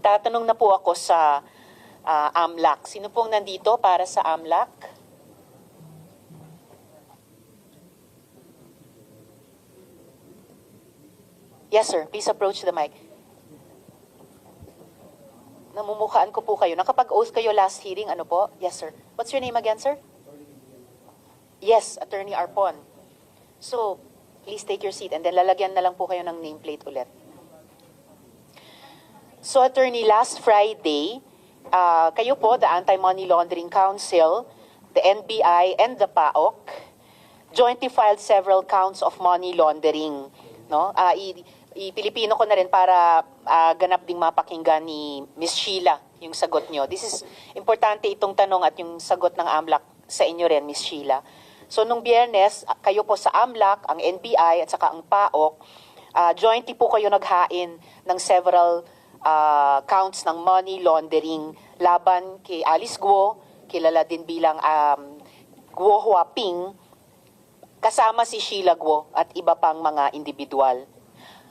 magtatanong na po ako sa AMLAC. Sino pong nandito para sa AMLAC? Yes, sir. Please approach the mic. Namumukhaan ko po kayo. Nakapag-oath kayo last hearing, ano po? Yes, sir. What's your name again, sir? Yes, Attorney Arpon. So, please take your seat and then lalagyan na lang po kayo ng nameplate ulit. So, Attorney, last Friday, kayo po, the Anti-Money Laundering Council, the NBI, and the PAOK, jointly filed several counts of money laundering. No? Pilipino ko na rin para ganap ding mapakinggan ni Ms. Sheila yung sagot nyo. This is importante itong tanong at yung sagot ng AMLAC sa inyo rin, Ms. Sheila. So, nung Biyernes, kayo po sa AMLAC, ang NBI, at saka ang PAOK, jointly po kayo naghain ng several counts ng money laundering laban kay Alice Guo, kilala din bilang Guo Huaping, kasama si Sheila Guo at iba pang mga individual.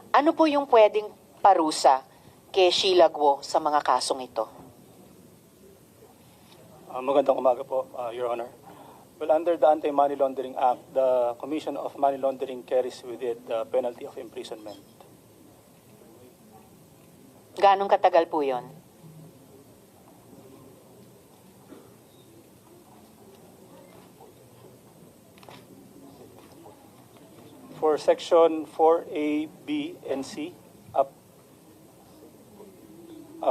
Ano po yung pwedeng parusa kay Sheila Guo sa mga kasong ito? Magandang umaga po, Your Honor. Well, under the Anti-Money Laundering Act, the Commission of Money Laundering carries with it the penalty of imprisonment. Ganong katagal po yun? For Section 4A, B, and C, up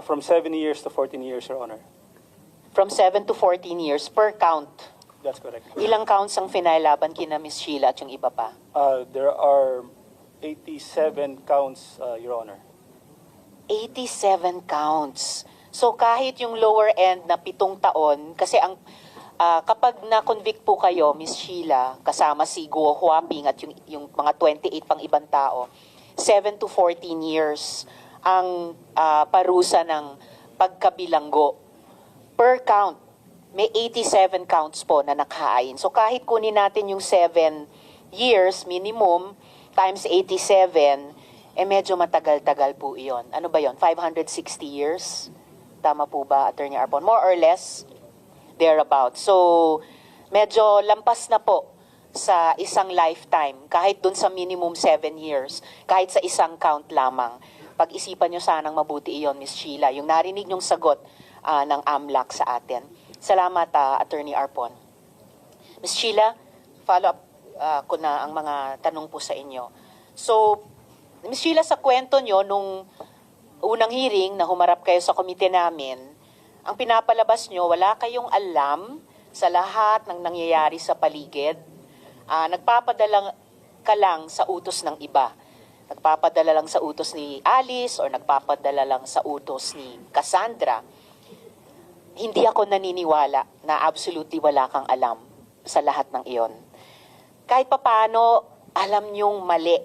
from 7 years to 14 years, Your Honor. From 7 to 14 years per count. That's correct. Ilang counts ang finailaban kina Ms. Sheila at yung iba pa? There are 87 counts, Your Honor. 87 counts. So kahit yung lower end na 7 taon, kasi ang kapag na-convict po kayo, Ms. Sheila, kasama si Guo Huaping at yung mga 28 pang ibang tao, 7 to 14 years ang parusa ng pagkabilanggo. Per count, may 87 counts po na nakahain. So kahit kunin natin yung 7 years minimum times 87, medyo matagal-tagal po iyon. Ano ba yon? 560 years? Tama po ba, Attorney Arpon? More or less, thereabout. So, medyo lampas na po sa isang lifetime, kahit dun sa minimum 7 years, kahit sa isang count lamang. Pag-isipan nyo sanang mabuti iyon, Ms. Sheila, yung narinig nyong sagot ng AMLAC sa atin. Salamat, Attorney Arpon. Ms. Sheila, follow-up ko na ang mga tanong po sa inyo. So, Ms. Sheila, sa kwento nyo, nung unang hearing na humarap kayo sa komite namin, ang pinapalabas nyo, wala kayong alam sa lahat ng nangyayari sa paligid. Nagpapadala ka lang sa utos ng iba. Nagpapadala lang sa utos ni Alice or nagpapadala lang sa utos ni Cassandra. Hindi ako naniniwala na absolutely wala kang alam sa lahat ng iyon. Kahit papaano, alam nyong mali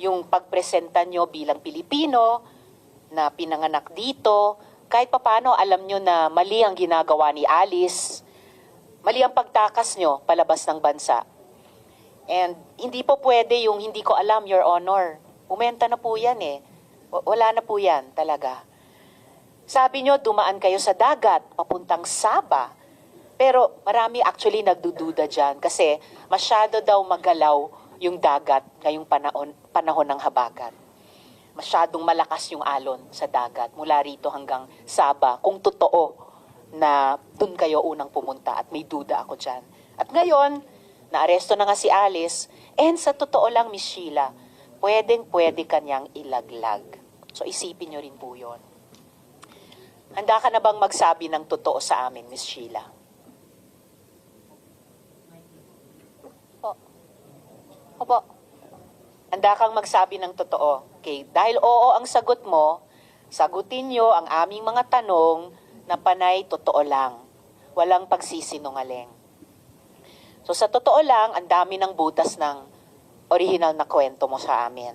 yung pagpresenta nyo bilang Pilipino na pinanganak dito. Kahit papaano, alam nyo na mali ang ginagawa ni Alice. Mali ang pagtakas nyo palabas ng bansa. And hindi po pwede yung hindi ko alam, Your Honor. Umenta na po yan eh. Wala na po yan talaga. Sabi nyo, dumaan kayo sa dagat, papuntang Sabah. Pero marami actually nagdududa dyan kasi masyado daw magalaw yung dagat ngayong panahon ng habagat. Masyadong malakas yung alon sa dagat mula rito hanggang Sabah. Kung totoo na dun kayo unang pumunta at may duda ako dyan. At ngayon, naaresto na nga si Alice and sa totoo lang, Ms. Sheila, pwedeng-pwede kanyang ilaglag. So isipin nyo rin po yun. Handa ka na bang magsabi ng totoo sa amin, Ms. Sheila? Opo. Handa kang magsabi ng totoo. Okay. Dahil oo ang sagot mo, sagutin nyo ang aming mga tanong na panay totoo lang. Walang pagsisinungaling. So sa totoo lang, ang dami ng butas ng original na kwento mo sa amin.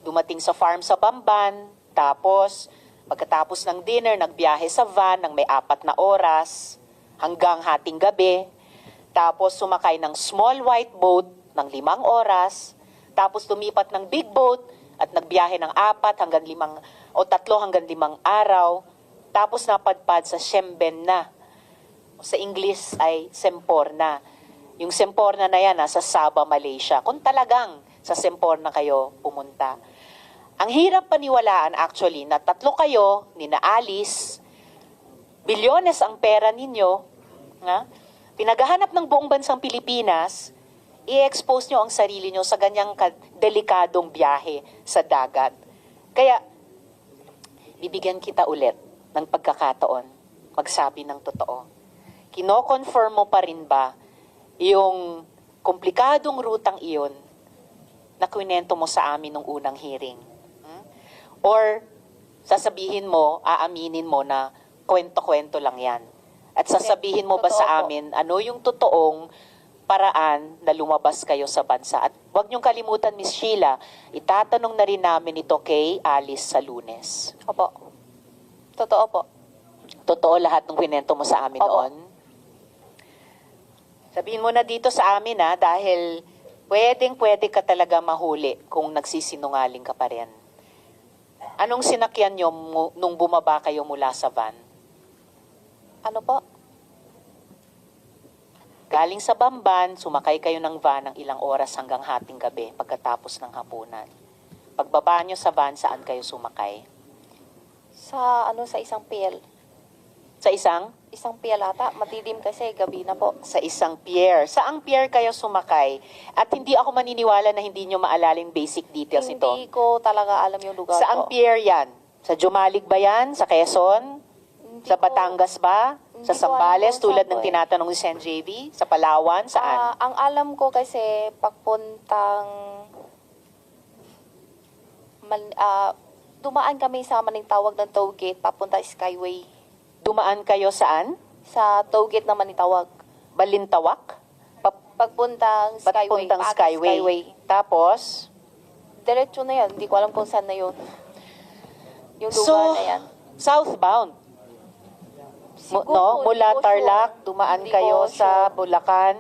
Dumating sa farm sa Bamban, tapos pagkatapos ng dinner, nagbiyahe sa van ng may 4 na oras hanggang hating gabi. Tapos sumakay ng small white boat ng 5 oras. Tapos lumipat ng big boat at nagbiyahe ng 4 hanggang 5 o 3 hanggang 5 araw. Tapos napadpad sa Siembenna. Sa English ay Semporna. Yung Semporna na yan, nasa Sabah, Malaysia. Kung talagang sa Semporna kayo pumunta. Ang hirap paniwalaan actually na tatlo kayo, ni na Alice, bilyones ang pera ninyo, nga? Pinaghahanap ng buong bansang Pilipinas, i-expose nyo ang sarili nyo sa ganyang delikadong biyahe sa dagat. Kaya, bibigyan kita ulit ng pagkakataon, magsabi ng totoo. Kino-confirm mo pa rin ba yung komplikadong rutang iyon na kwento mo sa amin nung unang hearing? Or sasabihin mo, aaminin mo na kwento-kwento lang yan? At sasabihin mo ba Totoo sa po. amin ano yung totoong paraan na lumabas kayo sa bansa? At huwag niyong kalimutan, Miss Sheila, itatanong na rin namin ito kay Alice sa Lunes. Opo. Totoo po. Totoo lahat ng kwento mo sa amin Opo. noon? Sabihin mo na dito sa amin dahil pwede ka talaga mahuli kung nagsisinungaling ka pa rin. Anong sinakyan niyo nung bumaba kayo mula sa van? Ano po? Galing sa Bamban, sumakay kayo ng van ng ilang oras hanggang hating gabi pagkatapos ng hapunan. Pagbaba niyo sa van, saan kayo sumakay? Sa isang pier. Sa isang? Isang pier ata. Madilim kasi, gabi na po. Sa isang pier. Saang pier kayo sumakay? At hindi ako maniniwala na hindi niyo maalala yung basic details nito. Hindi ko talaga alam yung lugar Saang po. pier yan? Sa Jumalig ba yan? Sa Quezon? Hindi Sa ko- Batangas ba? hindi Sa ko alam Zambales, kung tulad saan ng po tinatanong ni Sen JV? Sa Palawan? Saan? Ang alam ko kasi, papuntang... dumaan kami sa Manitawag ng toll gate, papunta Skyway. Dumaan kayo saan? Sa toll gate ng Manitawag. Balintawak? Pagpuntang Skyway. Papuntang paakyat Skyway. Tapos, Diretso na yan. Hindi ko alam kung saan na yun. Yung lugar so, na yan. southbound. Siguro, Mula hindi ko Tarlac, sure. dumaan Hindi kayo ko sa sure. Bulacan.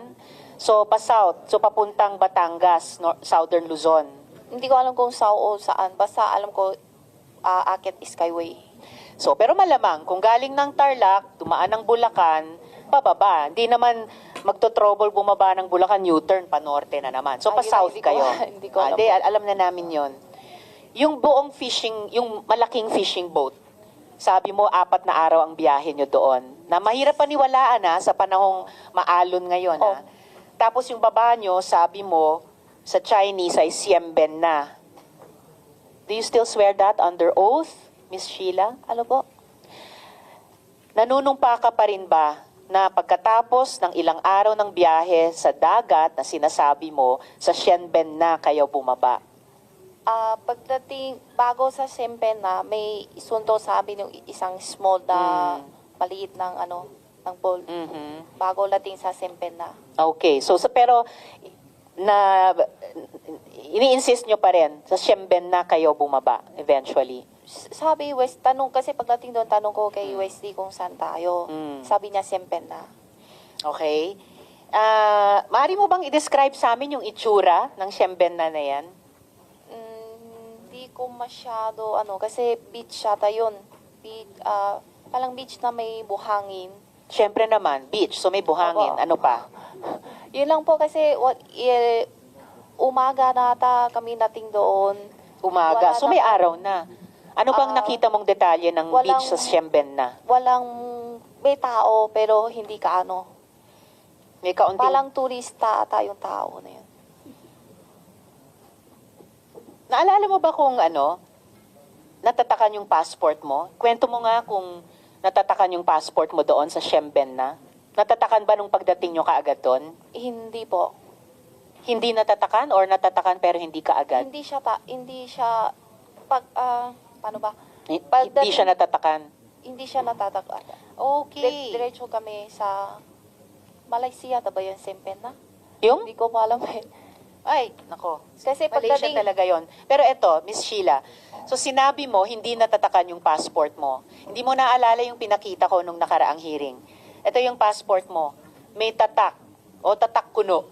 So, pa-south. So, papuntang Batangas, southern Luzon. Hindi ko alam kung saan o saan. Basta alam ko, Akit Skyway. So, pero malamang, kung galing ng Tarlac, dumaan ng Bulacan, pababa. Hindi naman magto-trouble bumaba ng Bulacan, U-turn, pa-norte na naman. So, Ayun, pa-south hindi ko- kayo. hindi ko alam Hindi, po. alam na namin yon. Yung buong fishing, yung malaking fishing boat, sabi mo, 4 na araw ang biyahe nyo doon. Na mahirap paniwalaan sa panahong maalon ngayon. Oh. Tapos yung baba nyo, sabi mo, sa Chinese ay Siembenna. Do you still swear that under oath, Miss Sheila? Ano po? Nanunumpa ka pa rin ba na pagkatapos ng ilang araw ng biyahe sa dagat na sinasabi mo, sa Siembenna kayo bumaba? Pagdating, bago sa Siembenna, may isunto sa amin yung isang small na maliit ng ng pool. Mhm. Bago lating sa Siembenna. Okay. So, pero na ini-insist nyo pa rin sa Siembenna kayo bumaba eventually. Sabi West, tanong kasi pagdating doon, tanong ko kay Wesley kung saan tayo. Mm. Sabi niya Siembenna. Okay? Maaari mo bang i-describe sa amin yung itsura ng Siembenna na yan? Hindi ko masyado, kasi beach yata yun. Beach, palang beach na may buhangin. Siyempre naman, beach. So may buhangin. Opo. Ano pa? Yun lang po kasi, umaga na ata kami nating doon. Umaga. Wala So may naman. araw na. Ano bang nakita mong detalye ng beach walang- sa Siembenna? May tao, pero hindi kaano. May kaunting... Palang turista ata yung tao na yun. Naalala mo ba kung natatakan yung passport mo? Kwento mo nga kung natatakan yung passport mo doon sa Siembenna. Natatakan ba nung pagdating nyo kaagad doon? Hindi po. Hindi natatakan or natatakan pero hindi kaagad? Hindi siya, paano ba? Hindi siya natatakan. Hindi siya natatakot. Okay. Diretso kami sa Malaysia, ba yun, Siembenna? Yung? Hindi ko pa alam eh. Ay, nako. Kasi Malaysia pagdating, talaga yon. Pero eto, Miss Sheila, so sinabi mo, hindi natatakan yung passport mo. Hindi mo naalala yung pinakita ko nung nakaraang hearing. Ito yung passport mo. May tatak o tatak kuno.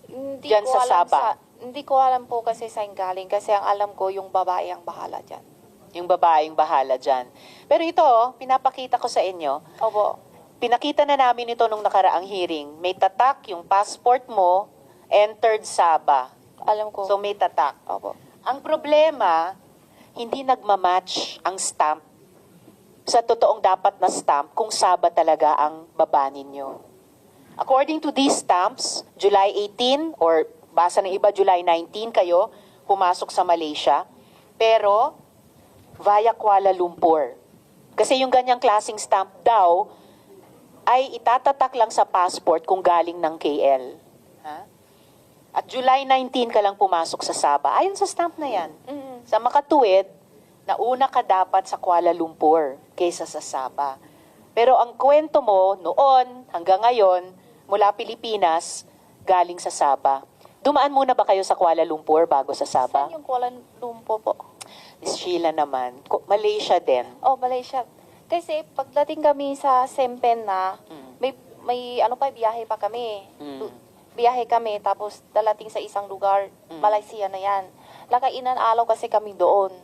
hindi Diyan ko sa alam Sabah. hindi ko alam po kasi saan galing. Kasi ang alam ko, yung babae ang bahala dyan. Yung babaeng bahala dyan. Pero ito, pinapakita ko sa inyo, Opo. pinakita na namin ito nung nakaraang hearing. May tatak yung passport mo, entered Sabah. Alam ko. So may tatak. Opo. Ang problema, hindi nagmamatch ang stamp sa totoong dapat na stamp kung Sabah talaga ang baba ninyo. According to these stamps, July 18 or basa ng iba July 19 kayo pumasok sa Malaysia, pero via Kuala Lumpur. Kasi yung ganyang klaseng stamp daw ay itatatak lang sa passport kung galing ng KL. Ha? At July 19 ka lang pumasok sa Sabah. Ayon sa stamp na yan. Mm. Sa makatuwid, nauna ka dapat sa Kuala Lumpur kaysa sa Sabah. Pero ang kwento mo noon hanggang ngayon, mula Pilipinas, galing sa Sabah. Dumaan muna ba kayo sa Kuala Lumpur bago sa Sabah? Saan yung Kuala Lumpur po? Miss Sheila naman. Malaysia din. Oh, Malaysia. Kasi pagdating kami sa Sempen na, may ano pa, biyahe pa kami. Biyahe kami, tapos dalating sa isang lugar, Malaysia na yan. Lakainan alaw kasi kami doon.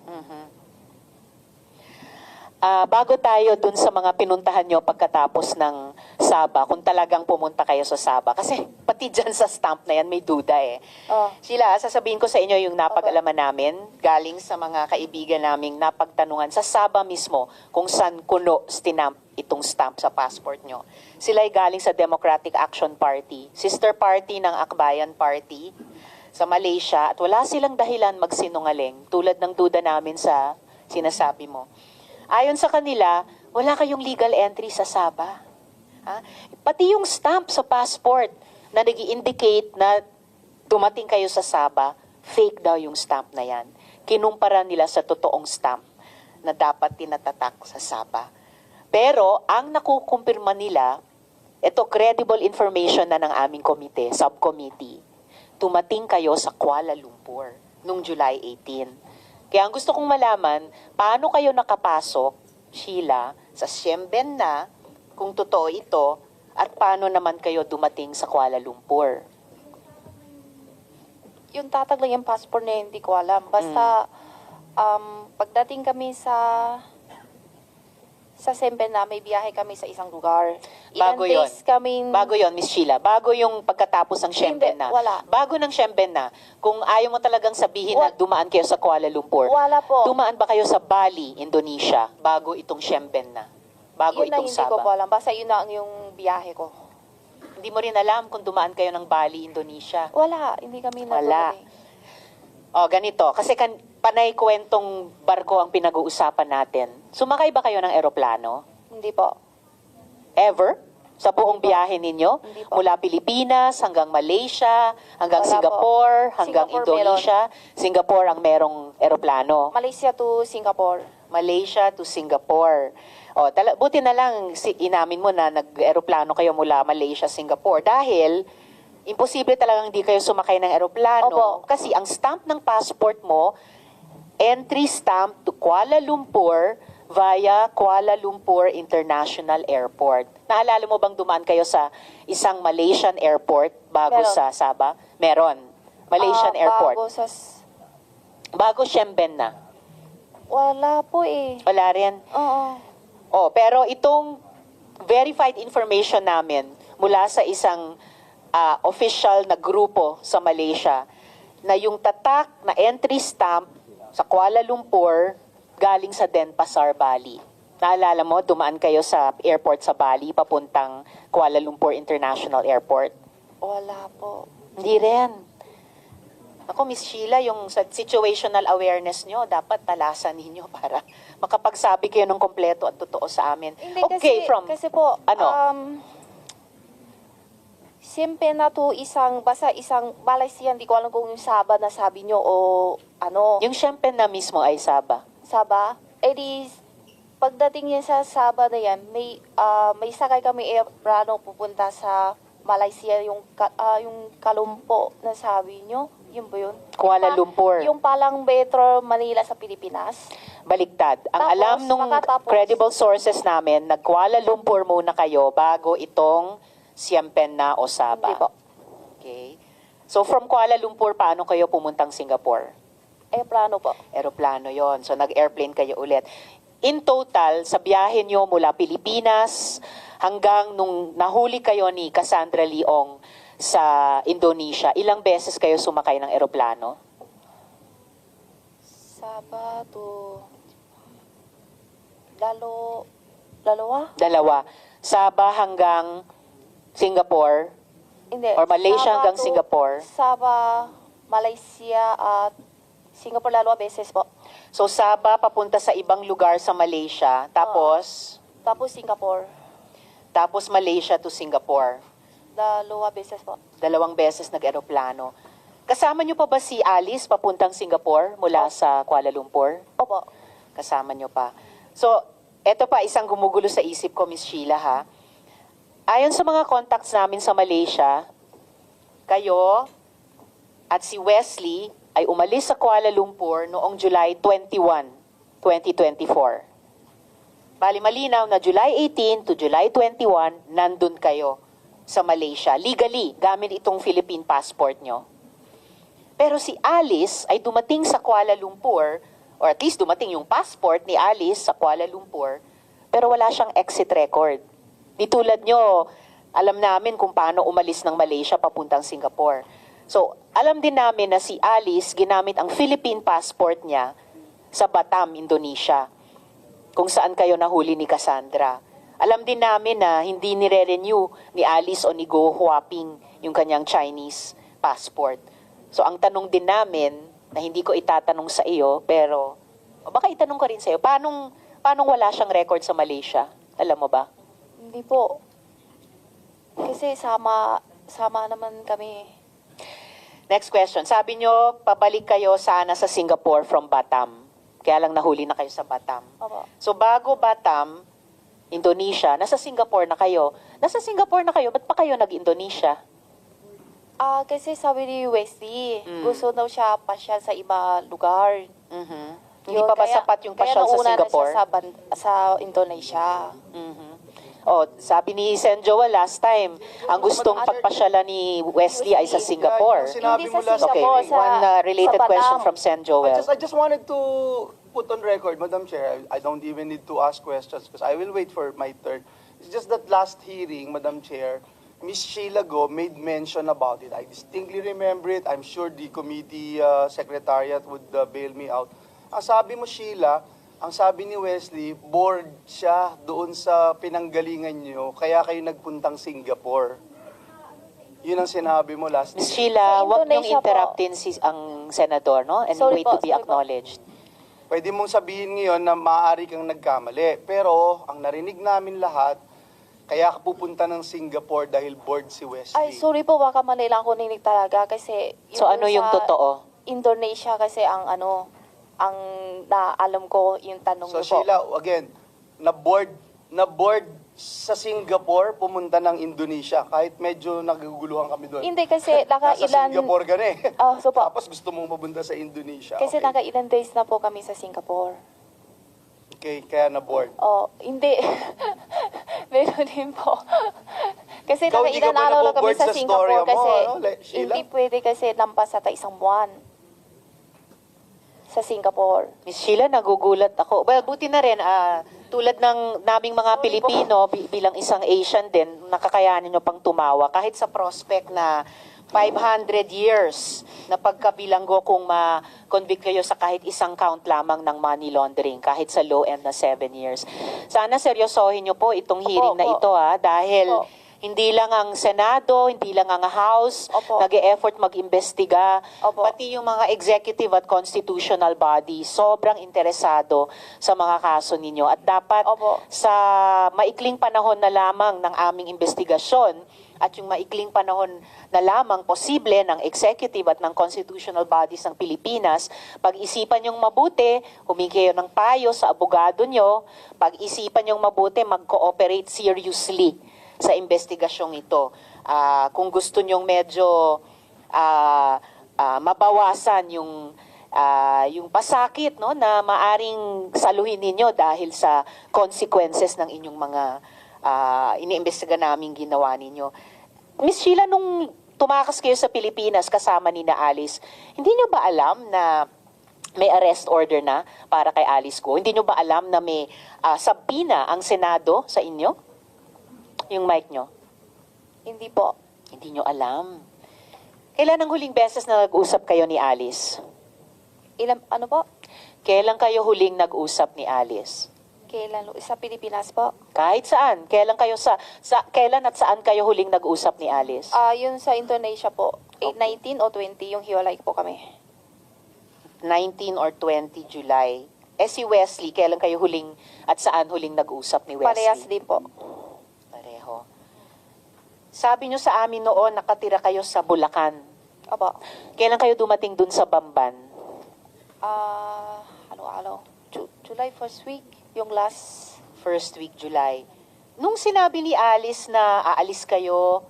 Bago tayo dun sa mga pinuntahan nyo pagkatapos ng Sabah, kung talagang pumunta kayo sa Sabah, kasi pati dyan sa stamp na yan may duda eh. Oh. Sheila, sasabihin ko sa inyo yung napag-alaman namin, galing sa mga kaibigan naming napagtanungan sa Sabah mismo, kung saan kuno stinamp itong stamp sa passport nyo. Sila ay galing sa Democratic Action Party, sister party ng Akbayan Party sa Malaysia, at wala silang dahilan magsinungaling, tulad ng duda namin sa sinasabi mo. Ayon sa kanila, wala kayong legal entry sa Sabah. Ha? Pati yung stamp sa passport na nag-i-indicate na dumating kayo sa Sabah, fake daw yung stamp na yan. Kinumpara nila sa totoong stamp na dapat tinatatak sa Sabah. Pero ang nakukumpirma nila, ito credible information na ng aming komite, subcommittee, tumating kayo sa Kuala Lumpur noong July 18. Kaya ang gusto kong malaman, paano kayo nakapasok, Sheila, sa Siemben na, kung totoo ito, at paano naman kayo dumating sa Kuala Lumpur? Yung tatag lang yung passport na hindi ko alam. Basta, pagdating kami sa Sempen na, may biyahe kami sa isang lugar. Bago Ilan yun. days kaming... Bago yon, Miss Sheila. Bago yung pagkatapos ng Siemben na. Hindi, wala. Bago ng Siemben na, kung ayaw mo talagang sabihin na dumaan kayo sa Kuala Lumpur, Wala po. dumaan ba kayo sa Bali, Indonesia, bago itong Siemben na? Bago Yun na itong hindi ko po Sabah? alam. Basta yun na ang yung biyahe ko. Hindi mo rin alam kung dumaan kayo ng Bali, Indonesia. Wala. Hindi kami Wala. natuloy. O, ganito. Kasi panay kwentong barko ang pinag-uusapan natin. Sumakay ba kayo ng eroplano? Hindi po. Ever? Sa buong Hindi po. biyahe ninyo? Hindi po. Mula Pilipinas hanggang Malaysia, hanggang Wala Singapore, po. hanggang Singapore Indonesia. Singapore ang merong eroplano. Malaysia to Singapore. Malaysia to Singapore. O, buti na lang inamin mo na nag-eroplano kayo mula Malaysia, Singapore. Dahil, imposible talagang hindi kayo sumakay ng eroplano. Opo. Kasi ang stamp ng passport mo, entry stamp to Kuala Lumpur via Kuala Lumpur International Airport. Naalala mo bang dumaan kayo sa isang Malaysian airport bago Meron. sa Sabah? Meron. Malaysian airport. Bago sa... Bago Siemben na. Wala po eh. Wala rin. Oo. Oh, pero itong verified information namin mula sa isang official na grupo sa Malaysia na yung tatak na entry stamp sa Kuala Lumpur galing sa Denpasar, Bali. Naalala mo, dumaan kayo sa airport sa Bali papuntang Kuala Lumpur International Airport? Wala po. Hindi rin. Ako, Miss Sheila, yung sa situational awareness nyo, dapat talasan ninyo para makapagsabi kayo ng kompleto at totoo sa amin. Hindi, Okay, kasi po, ano? Siyempre na to basta isang Malaysia, hindi ko alam kung yung Sabah na sabi nyo o ano, Yung Siempen na mismo ay Sabah. Sabah. Eh di, pagdating yan sa Sabah na yan, may sakay kami aeroplano pupunta sa Malaysia, yung Kalumpo na sabi nyo. Yun ba yun? Kuala Lumpur. Yung palang Metro Manila sa Pilipinas. Baliktad. Ang Tapos, alam nung makatapos. credible sources namin, nag-Kuala Lumpur muna kayo bago itong Siempen na o Sabah. Hindi po. Okay. So from Kuala Lumpur, paano kayo pumuntang Singapore? Aeroplano po. Aeroplano yon. So nag-airplane kayo ulit. In total, sa biyahe nyo mula Pilipinas hanggang nung nahuli kayo ni Cassandra Leong sa Indonesia, ilang beses kayo sumakay ng aeroplano? Sabado. Dalawa? Dalawa. Sabah hanggang Singapore Hindi. or Malaysia hanggang Sabado, Singapore. Sabah, Malaysia at Singapore 2 beses po. So Sabah papunta sa ibang lugar sa Malaysia, tapos Tapos Singapore, tapos Malaysia to Singapore. 2 beses po. 2 beses nag-aeroplano. Kasama nyo pa ba si Alice papuntang Singapore mula sa Kuala Lumpur? Opo. Kasama nyo pa. So, eto pa isang gumugulo sa isip ko, Miss Sheila, ha? Ayon sa mga contacts namin sa Malaysia, kayo at si Wesley ay umalis sa Kuala Lumpur noong July 21, 2024. Bali malinaw na July 18 to July 21, nandun kayo sa Malaysia. Legally, gamit itong Philippine passport nyo. Pero si Alice ay dumating sa Kuala Lumpur, or at least dumating yung passport ni Alice sa Kuala Lumpur, pero wala siyang exit record. Di tulad nyo, alam namin kung paano umalis ng Malaysia papuntang Singapore. So, alam din namin na si Alice ginamit ang Philippine passport niya sa Batam, Indonesia, kung saan kayo nahuli ni Cassandra. Alam din namin na hindi nire-renew ni Alice o ni Go Huaping yung kanyang Chinese passport. So, ang tanong din namin, na hindi ko itatanong sa iyo, pero o baka itanong ko rin sa iyo, paanong wala siyang record sa Malaysia? Alam mo ba? Hindi po. Kasi sama naman kami. Next question. Sabi nyo, pabalik kayo sana sa Singapore from Batam. Kaya lang nahuli na kayo sa Batam. Opo. So bago Batam, Indonesia, nasa Singapore na kayo. Nasa Singapore na kayo, ba't pa kayo nag-Indonesia? Kasi sabi ni Wesley, gusto daw siya pasyal sa iba lugar. Mhm. Hindi pa ba sapat yung pasyal sa Kaya nauna Singapore? na siya sa Indonesia. Mhm. Oh, sabi ni Sen Joel last time, ang gustong pagpasyala ni Wesley ay sa Singapore. Yung sinabi Hindi mo sa last Okay, Singapore, hearing. one related sa Batam. question from Sen Joel. I just wanted to put on record, Madam Chair, I don't even need to ask questions because I will wait for my turn. It's just that last hearing, Madam Chair, Miss Sheila Go made mention about it. I distinctly remember it. I'm sure the committee secretariat would bail me out. Ang sabi mo, Sheila, ang sabi ni Wesley, bored siya doon sa pinanggalingan niyo, kaya kayo nagpuntang Singapore. Yun ang sinabi mo last Ms. hearing. Sheila, Sa wag niyong Indonesia po. interruptin ang senador, no? And Sorry wait to po, be sorry po. acknowledged. Pwede mong sabihin ngayon na maaari kang nagkamali. Pero ang narinig namin lahat, kaya ka pupunta ng Singapore dahil bored si Wesley. Ay, sorry po, baka mali lang ako ninig talaga kasi... So ano yung sa totoo? Indonesia kasi ang naalam ko yung tanong So niyo po. Sheila, again, na-bored sa Singapore, pumunta ng Indonesia. Kahit medyo naguguluhan kami doon. Hindi kasi Nasa nakailan... Singapore ka na eh. So po, Tapos gusto mong mapunta sa Indonesia. kasi Okay, nakailan days na po kami sa Singapore. okay, kaya na-bored. Hindi. Meron din po. Kasi Ikaw, hindi ka nakailan ba araw lang kami naboboard sa sa Singapore storya mo, kasi ano, Sheila? hindi pwede kasi lampas ata isang buwan sa Singapore. Ms. Sheila, nagugulat ako. Well, buti na rin, tulad ng naming mga Pilipino, bilang isang Asian din, nakakayanin nyo pang tumawa. Kahit sa prospect na 500 years na pagkabilanggo kung ma-convict kayo sa kahit isang count lamang ng money laundering, kahit sa low end na 7 years. Sana seryosohin nyo po itong hearing na Opo. ito, dahil Opo. hindi lang ang Senado, hindi lang ang House, Opo. nag-e-effort mag-imbestiga, Opo. pati yung mga executive at constitutional body, sobrang interesado sa mga kaso ninyo. At dapat Opo. sa maikling panahon na lamang ng aming investigasyon at yung maikling panahon na lamang posible ng executive at ng constitutional bodies ng Pilipinas, pag-isipan yung mabuti, humingi kayo ng payo sa abogado nyo, pag-isipan yung mabuti, mag-cooperate seriously sa investigasyong ito. Kung gusto nyong medyo mabawasan yung pasakit, no, na maaring saluhin ninyo dahil sa consequences ng inyong mga iniimbestiga naming ginawa ninyo. Miss Sheila, nung tumakas kayo sa Pilipinas kasama ni na Alice, hindi nyo ba alam na may arrest order na para kay Alice Go. Hindi nyo ba alam na may sabina ang Senado sa inyo? Yung mic nyo? Hindi po. Hindi nyo alam. Kailan ang huling beses na nag-usap kayo ni Alice? Ano po? Kailan kayo huling nag-usap ni Alice? Kailan? Sa Pilipinas po? Kahit saan. Kailan kayo kailan at saan kayo huling nag-usap ni Alice? Yun sa Indonesia po. 19 o 20 yung hiwalay po kami. 19 or 20 July. Si Wesley, kailan kayo huling at saan huling nag-usap ni Wesley? Parehas din po. Pareho. Sabi nyo sa amin noon, nakatira kayo sa Bulacan. Opo. Kailan kayo dumating dun sa Bamban? July first week, yung last. First week, July. Nung sinabi ni Alice na aalis kayo,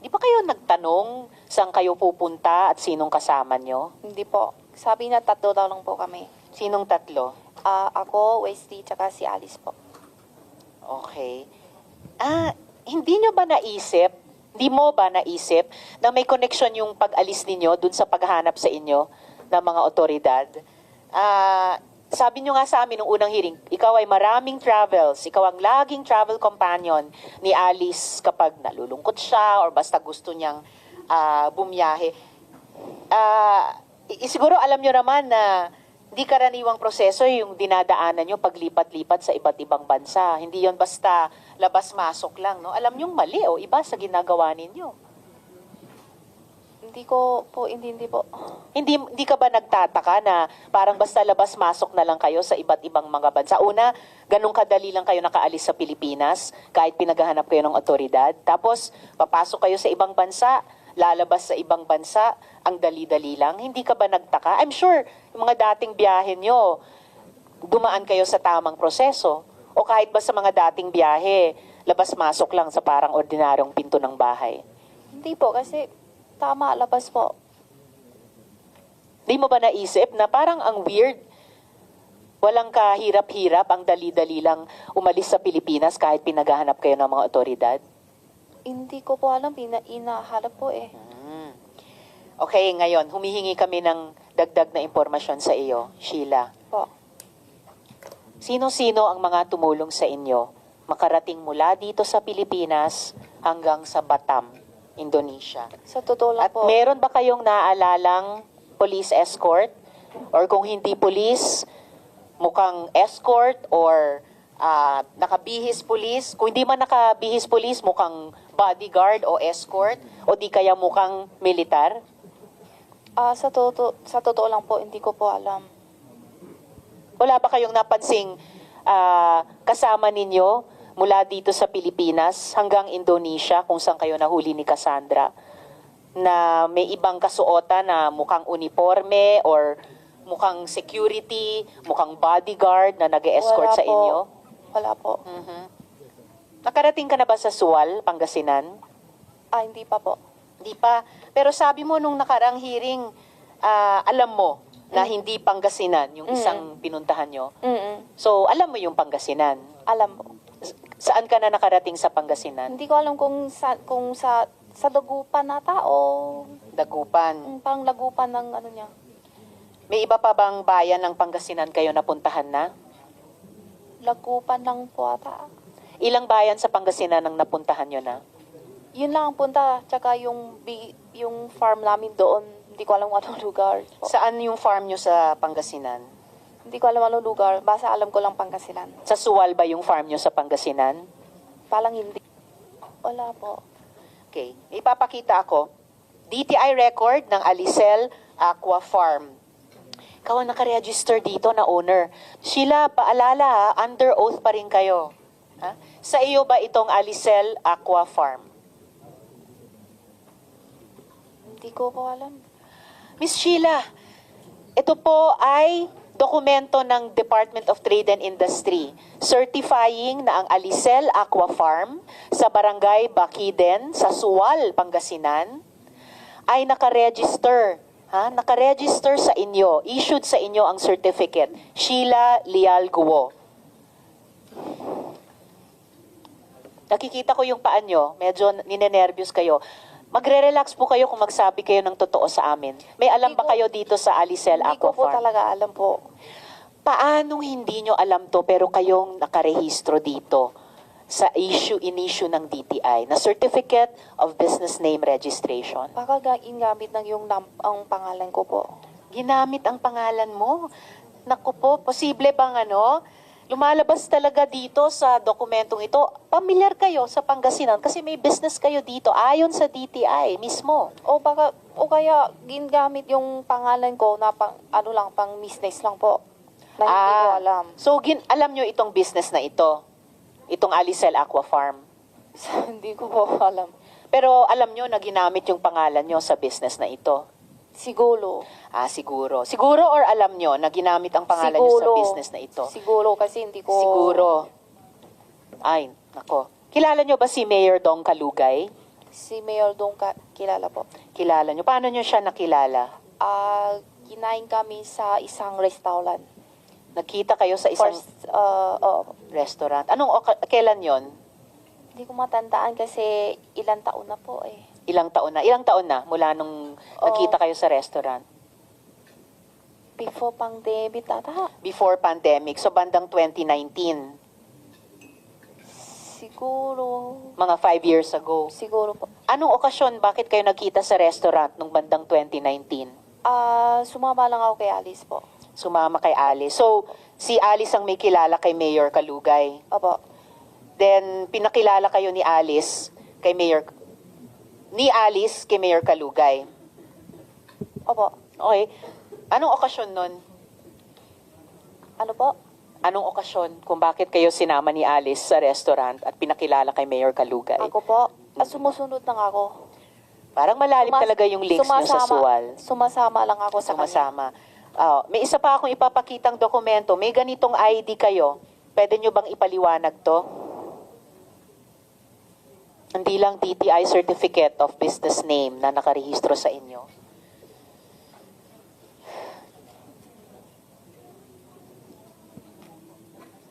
di ba kayo nagtanong saan kayo pupunta at sinong kasama nyo? Hindi po. Sabi na 3 daw lang po kami. Sinong tatlo? Ako, Wesley, tsaka si Alice po. Okay. Hindi nyo ba naisip, hindi mo ba naisip na may connection yung pag-alis ninyo dun sa paghahanap sa inyo ng mga otoridad? Sabi nyo nga sa amin nung unang hearing, ikaw ay maraming travels, ikaw ang laging travel companion ni Alice kapag nalulungkot siya or basta gusto niyang bumiyahe. Siguro alam nyo naman na hindi karaniwang proseso yung dinadaanan nyo paglipat-lipat sa iba't ibang bansa. Hindi yon basta labas-masok lang. No? Alam nyo mali o iba sa ginagawa ninyo. Hindi po. Hindi ka ba nagtataka na parang basta labas-masok na lang kayo sa iba't ibang mga bansa? Una, ganun kadali lang kayo nakaalis sa Pilipinas kahit pinaghahanap kayo ng otoridad. Tapos, papasok kayo sa ibang bansa, lalabas sa ibang bansa, ang dali-dali lang. Hindi ka ba nagtaka? I'm sure, yung mga dating biyahe nyo, dumaan kayo sa tamang proseso. O kahit ba sa mga dating biyahe, labas-masok lang sa parang ordinaryong pinto ng bahay. Hindi po, kasi tama, labas po. Di mo ba naisip na parang ang weird, walang kahirap-hirap, ang dali-dali lang umalis sa Pilipinas kahit pinaghahanap kayo ng mga otoridad? Hindi ko po alam, inahalap po eh. Okay, ngayon, humihingi kami ng dagdag na impormasyon sa iyo, Sheila. Po. Sino-sino ang mga tumulong sa inyo makarating mula dito sa Pilipinas hanggang sa Batam, Indonesia? Sa totoo lang At po. meron ba kayong naalalang police escort? Or kung hindi police, mukhang escort or nakabihis police? Kung hindi man nakabihis police, mukhang bodyguard o escort? O di kaya mukhang militar? Sa totoo lang po, hindi ko po alam. Wala ba kayong napansing kasama ninyo mula dito sa Pilipinas hanggang Indonesia kung saan kayo nahuli ni Cassandra na may ibang kasuotan na mukhang uniforme or mukhang security, mukhang bodyguard na nag-escort Wala sa po. inyo? Wala po. Nakarating ka na ba sa Sual, Pangasinan? Hindi pa po. Hindi pa. Pero sabi mo nung nakarang hearing, alam mo na hindi Pangasinan yung isang pinuntahan nyo. So, alam mo yung Pangasinan. Alam po. Saan ka na nakarating sa Pangasinan? Hindi ko alam kung sa Dagupan nata o Dagupan. pang Lagupan ng ano niya. May iba pa bang bayan ng Pangasinan kayo napuntahan na? Lagupan lang po ata. Ilang bayan sa Pangasinan ang napuntahan nyo na? Yun lang ang punta. Tsaka yung farm namin doon, hindi ko alam kung anong lugar. Po. Saan yung farm nyo sa Pangasinan? Hindi ko alam anong lugar. Basta alam ko lang Pangasinan. Sa Sual ba yung farm nyo sa Pangasinan? Palang hindi. Wala po. Okay. Ipapakita ako. DTI record ng Alicel Aqua Farm. Ikaw ang nakaregister dito na owner. Sheila, paalala ha, under oath pa rin kayo. Ha? Sa iyo ba itong Alicel Aqua Farm? Hindi ko po alam. Miss Sheila, ito po ay dokumento ng Department of Trade and Industry certifying na ang Alicel Aqua Farm sa Barangay Baciden sa Sual, Pangasinan ay nakaregister. Nakaregister sa inyo, issued sa inyo ang certificate, Sheila Leal Guo. Nakikita ko yung paan nyo, medyo ninenervyos kayo. Magre-relax po kayo kung magsabi kayo ng totoo sa amin. May alam Hindi ba ko- kayo dito sa Alicel Hindi Aqua ko po Farm? talaga alam po. Paanong hindi nyo alam to pero kayong nakarehistro dito sa in-issue ng DTI na Certificate of Business Name Registration? Baka ginamit ng yung ang pangalan ko po. Ginamit ang pangalan mo. Naku po, posible bang lumalabas talaga dito sa dokumentong ito? Pamilyar kayo sa Pangasinan kasi may business kayo dito ayon sa DTI mismo. O kaya ginamit yung pangalan ko na pang business lang po. Na hindi ko alam. So, alam nyo itong business na ito? Itong Alicel Aqua Farm? Hindi ko po alam. Pero alam nyo na ginamit yung pangalan nyo sa business na ito? Siguro. Siguro. Siguro or alam nyo na ginamit ang pangalan nyo sa business na ito? Siguro kasi hindi ko... Siguro. Ay, nako. Kilala nyo ba si Mayor Dong Kalugay? Si Mayor Dong kilala po. Kilala nyo. Paano nyo siya nakilala? Kinain kami sa isang restaurant. Nakita kayo sa isang restaurant. Kailan yon? Hindi ko matandaan kasi ilang taon na po eh. Ilang taon na? Ilang taon na mula nung nakita kayo sa restaurant? Before pandemic ata. Before pandemic. So, bandang 2019. Siguro. Mga 5 years ago. Siguro po. Anong okasyon? Bakit kayo nagkita sa restaurant nung bandang 2019? Sumama lang ako kay Alice po. Sumama kay Alice. So, si Alice ang may kilala kay Mayor Kalugay. Opo. Then, pinakilala kayo ni Alice kay Mayor Kalugay. Opo. Okay. Anong okasyon nun? Ano po? Anong okasyon kung bakit kayo sinama ni Alice sa restaurant at pinakilala kay Mayor Kalugay? Ako po. Sumusunod lang ako. Parang malalim talaga yung links nyo sa Suwal. Sumasama lang ako sa kanya. Sumasama. May isa pa akong ipapakitang dokumento. May ganitong ID kayo. Pwede nyo bang ipaliwanag to? Hindi lang DTI Certificate of Business Name na nakarehistro sa inyo.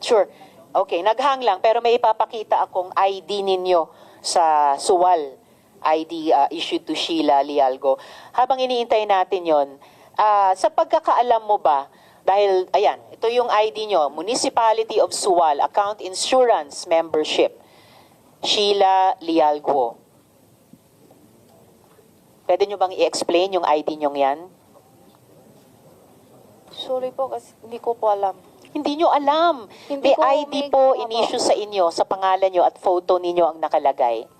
Sure. Okay, naghang lang. Pero may ipapakita akong ID ninyo sa Suwal. ID issued to Sheila Lialgo. Habang iniintay natin yon, sa pagkakaalam mo ba, dahil, ayan, ito yung ID nyo, Municipality of Suwal, Account Insurance Membership, Sheila Lialgo. Pwede nyo bang i-explain yung ID nyo yan? Sorry po kasi hindi ko po alam. Hindi nyo alam. Hindi May ko- ID may- po opo. in-issue sa inyo, sa pangalan nyo at photo ninyo ang nakalagay.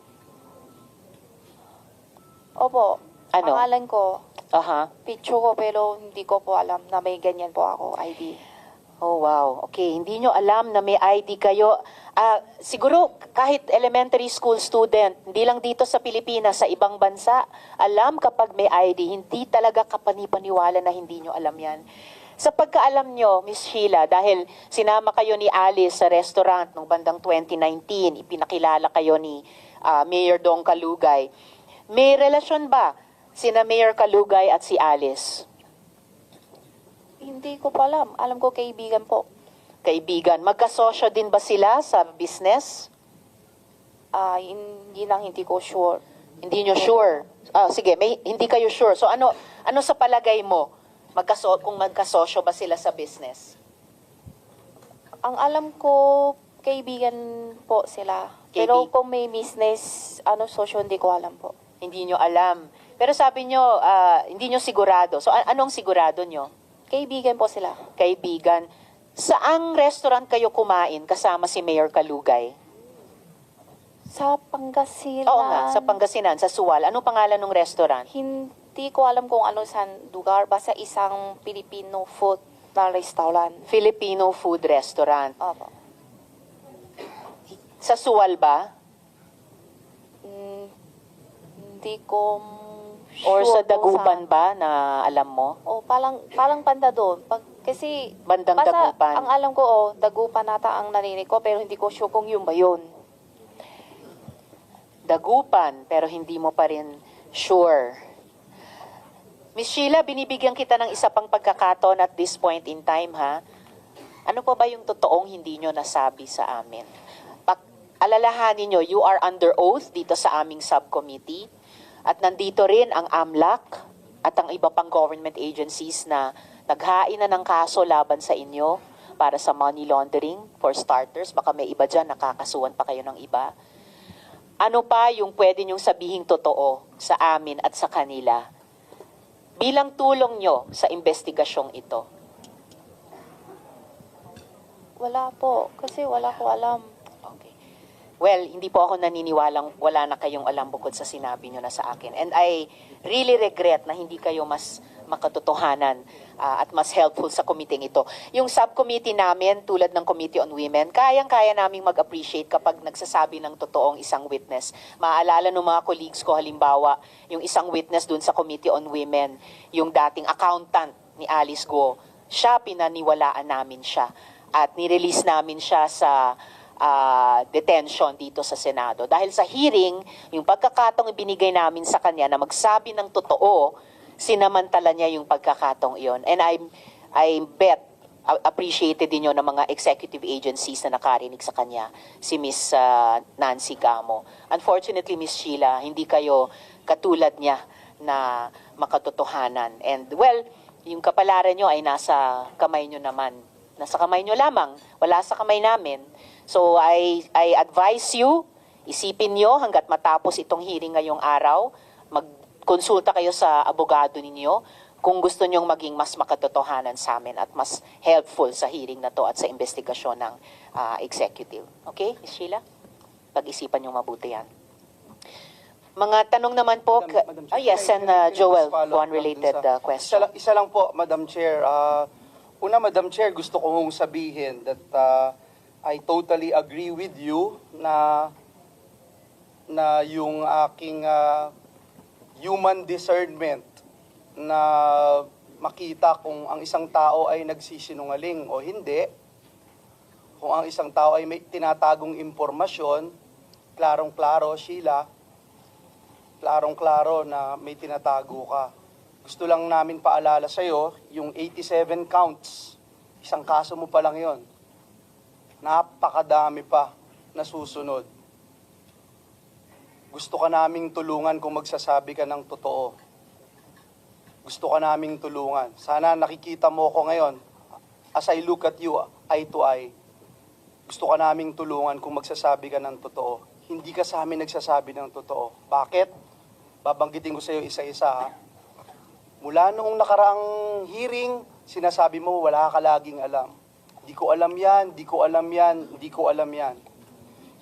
Opo. Ano? Pangalan ko, Aha. picture ko pero hindi ko po alam na may ganyan po ako, ID. Oh, wow. Okay, hindi nyo alam na may ID kayo. Siguro kahit elementary school student, hindi lang dito sa Pilipinas, sa ibang bansa, alam kapag may ID, hindi talaga kapanipaniwala na hindi nyo alam yan. Sa pagkaalam nyo, Miss Sheila, dahil sinama kayo ni Alice sa restaurant noong bandang 2019, ipinakilala kayo ni Mayor Dong Kalugay, may relasyon ba sina Mayor Kalugay at si Alice? Hindi ko pa alam. Alam ko kaibigan po. Kaibigan. Magkasosyo din ba sila sa business? Hindi ko sure. Hindi nyo sure. Sige, hindi kayo sure. So ano sa palagay mo? Kung magkasosyo ba sila sa business? Ang alam ko, kaibigan po sila. Pero kung may business, sosyo, hindi ko alam po. Hindi nyo alam. Pero sabi nyo, hindi nyo sigurado. So anong sigurado nyo? Kaibigan po sila. Kaibigan. Saang restaurant kayo kumain kasama si Mayor Kalugay? Sa Pangasinan. Oo nga, sa Pangasinan, sa Suwal. Anong pangalan ng restaurant? Hindi ko alam kung ano sa lugar. Basta isang Filipino food na restaurant. Filipino food restaurant. Opo. Sa Suwal ba? Hindi ko sure Or sa kung Dagupan saan. ba na alam mo? O, parang banda doon. Kasi, Bandang basta Dagupan. ang alam ko, Dagupan nata ang narinig ko, pero hindi ko sure kung yun ba yun. Dagupan, pero hindi mo pa rin sure. Miss Sheila, binibigyan kita ng isa pang pagkakataon at this point in time, ha? Ano pa ba yung totoong hindi nyo nasabi sa amin? Alalahanin nyo, you are under oath dito sa aming subcommittee. At nandito rin ang AMLAC at ang iba pang government agencies na naghain na ng kaso laban sa inyo para sa money laundering. For starters, baka may iba dyan, nakakasuhan pa kayo ng iba. Ano pa yung pwede nyong sabihing totoo sa amin at sa kanila bilang tulong nyo sa investigasyong ito? Wala po, kasi wala ko alam. Okay. Well, hindi po ako naniniwalang wala na kayong alam bukod sa sinabi nyo na sa akin. And I really regret na hindi kayo mas makatotohanan at mas helpful sa committee ito. Yung subcommittee namin, tulad ng Committee on Women, kayang-kaya naming mag-appreciate kapag nagsasabi ng totoong isang witness. Maaalala ng mga colleagues ko, halimbawa, yung isang witness dun sa Committee on Women, yung dating accountant ni Alice Go, siya, pinaniwalaan namin siya. At nirelease namin siya sa detention dito sa Senado. Dahil sa hearing, yung pagkakataong ibinigay namin sa kanya na magsabi ng totoo, sinamantala niya yung pagkakataong iyon. And I bet, appreciated din yun ng mga executive agencies na nakarinig sa kanya, si Miss Nancy Gamo. Unfortunately, Miss Sheila, hindi kayo katulad niya na makatotohanan. And well, yung kapalaran nyo ay nasa kamay nyo naman. Nasa kamay nyo lamang, wala sa kamay namin. So I advise you, isipin nyo hanggat matapos itong hearing ngayong araw, magkonsulta kayo sa abogado ninyo kung gusto nyong maging mas makatotohanan sa amin at mas helpful sa hearing na to at sa investigasyon ng executive. Okay, Ms. Sheila? Pag-isipan nyo mabuti yan. Mga tanong naman po, Madam Chair, yes, and can I Joel, just follow one up related dun sa- question. Isa lang po, Madam Chair. Una, Madam Chair, gusto kong sabihin that I totally agree with you na yung aking human discernment na makita kung ang isang tao ay nagsisinungaling o hindi, kung ang isang tao ay may tinatagong impormasyon, klarong-klaro, Sheila, klarong-klaro na may tinatago ka. Gusto lang namin paalala sa'yo, yung 87 counts, isang kaso mo pa lang yon. Napakadami pa na susunod. Gusto ka naming tulungan kung magsasabi ka ng totoo. Gusto ka naming tulungan. Sana nakikita mo ko ngayon, as I look at you eye to eye, gusto ka naming tulungan kung magsasabi ka ng totoo. Hindi ka sa amin nagsasabi ng totoo. Bakit? Babanggitin ko sa iyo isa-isa, ha? Mula noong nakaraang hearing, sinasabi mo wala ka laging alam. Hindi ko alam yan, hindi ko alam yan, hindi ko alam yan.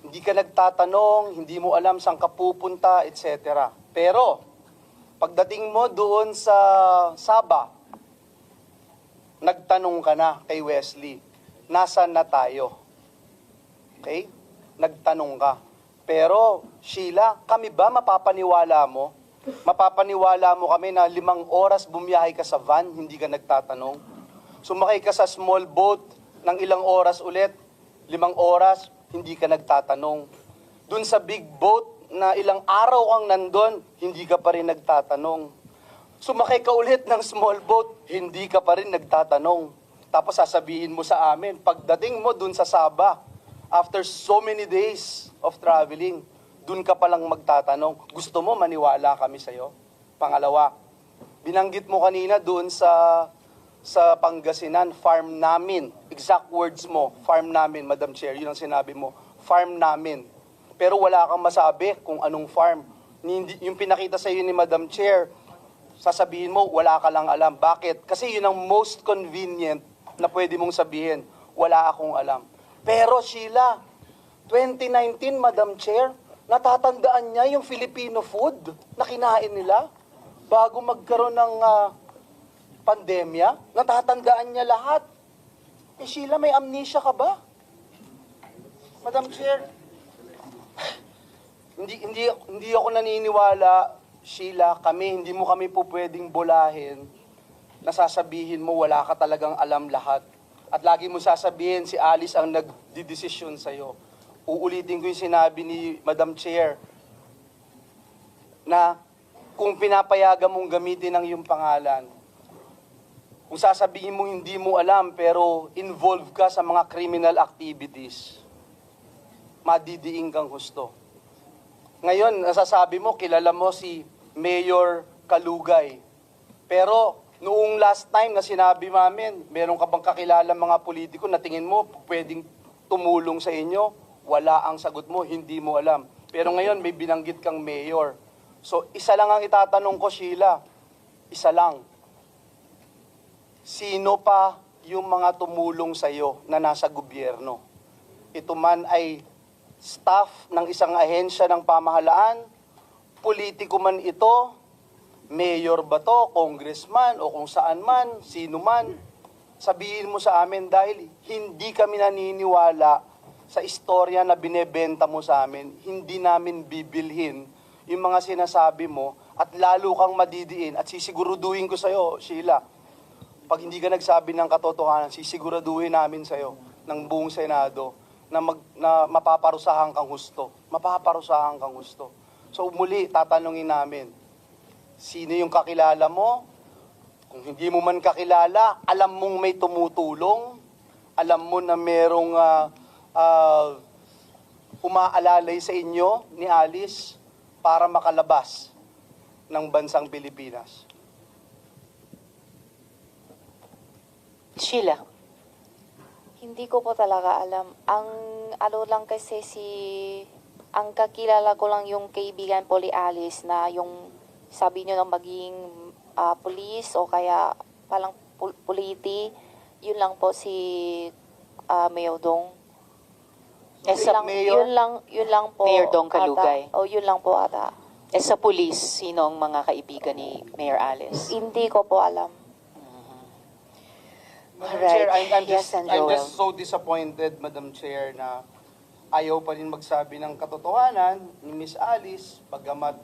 Hindi ka nagtatanong, hindi mo alam saan ka pupunta, etc. Pero, pagdating mo doon sa Saba, nagtanong ka na kay Wesley, nasaan na tayo? Okay? Nagtanong ka. Pero, Sheila, kami ba mapapaniwala mo? Mapapaniwala mo kami na 5 oras bumiyahe ka sa van, hindi ka nagtatanong? Sumakay ka sa small boat ng ilang oras ulit, 5 oras, hindi ka nagtatanong. Dun sa big boat na ilang araw kang nandun, hindi ka pa rin nagtatanong. Sumakay ka ulit ng small boat, hindi ka pa rin nagtatanong. Tapos sasabihin mo sa amin, pagdating mo dun sa Saba, after so many days of traveling, dun ka palang magtatanong. Gusto mo maniwala kami sa'yo? Pangalawa, binanggit mo kanina doon sa Pangasinan, farm namin. Exact words mo, farm namin, Madam Chair. Yun ang sinabi mo, farm namin. Pero wala kang masabi kung anong farm. Yung pinakita sa iyo ni Madam Chair, sasabihin mo, wala ka lang alam. Bakit? Kasi yun ang most convenient na pwede mong sabihin, wala akong alam. Pero Sheila, 2019, Madam Chair, natatandaan niya yung Filipino food na kinain nila bago magkaroon ng pandemya. Natatandaan niya lahat. Eh Sheila, may amnesia ka ba? Madam Chair, hindi ako naniniwala, Sheila, hindi mo kami po pwedeng bulahin na sasabihin mo wala ka talagang alam lahat. At lagi mo sasabihin si Alice ang nagdidesisyon sa'yo. Uulitin ko yung sinabi ni Madam Chair na kung pinapayagan mong gamitin ang iyong pangalan, kung sasabihin mo hindi mo alam pero involved ka sa mga criminal activities, madidiing kang husto. Ngayon, nasasabi mo, kilala mo si Mayor Kalugay. Pero noong last time na sinabi namin, meron ka bang kakilala mga politiko na tingin mo pwedeng tumulong sa inyo? Wala ang sagot mo, hindi mo alam. Pero ngayon may binanggit kang mayor. So isa lang ang itatanong ko, Sheila. Isa lang. Sino pa yung mga tumulong sa iyo na nasa gobyerno? Ito man ay staff ng isang ahensya ng pamahalaan, politiko man ito, mayor ba to, congressman o kung saan man, sino man, sabihin mo sa amin dahil hindi kami naniniwala sa istorya na binebenta mo sa amin, hindi namin bibilhin yung mga sinasabi mo at lalo kang madidiin at sisiguraduhin ko sa'yo, Sheila, pag hindi ka nagsabi ng katotohanan, sisiguraduhin namin sa'yo ng buong Senado na mapaparusahan kang husto. Mapaparusahan kang husto. So muli, tatanungin namin, sino yung kakilala mo? Kung hindi mo man kakilala, alam mong may tumutulong, alam mo na merong umaalalay sa inyo ni Alice para makalabas ng bansang Pilipinas. Sheila. Hindi ko po talaga alam. Ang ano lang kasi ang kakilala ko lang yung kaibigan po ni Alice na yung sabi niyo na maging police o kaya palang puliti, yun lang po si Mayor Dong. Sa Mayor? Yun lang po. Mayor Dong Kalugay. Ata. O yun lang po ata. Sa police, sino ang mga kaibigan ni Mayor Alice? Hindi ko po alam. Madam Alright. Chair, I'm Yes, and I'm Joel. just so disappointed, Madam Chair, na ayaw pa rin magsabi ng katotohanan ni Miss Alice, bagamat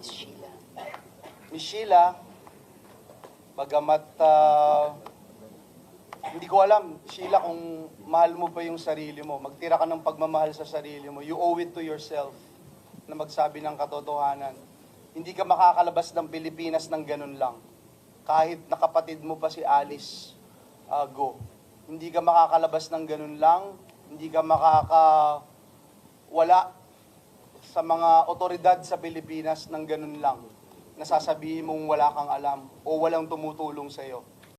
Sheila. Miss Sheila, bagamat hindi ko alam, Sheila, kung mahal mo pa yung sarili mo, magtira ka ng pagmamahal sa sarili mo, you owe it to yourself na magsabi ng katotohanan. Hindi ka makakalabas ng Pilipinas ng ganun lang. Kahit nakapatid mo pa si Alice Go. Hindi ka makakalabas ng ganun lang, hindi ka wala sa mga otoridad sa Pilipinas ng ganun lang. Nasasabihin mong wala kang alam o walang tumutulong sa iyo.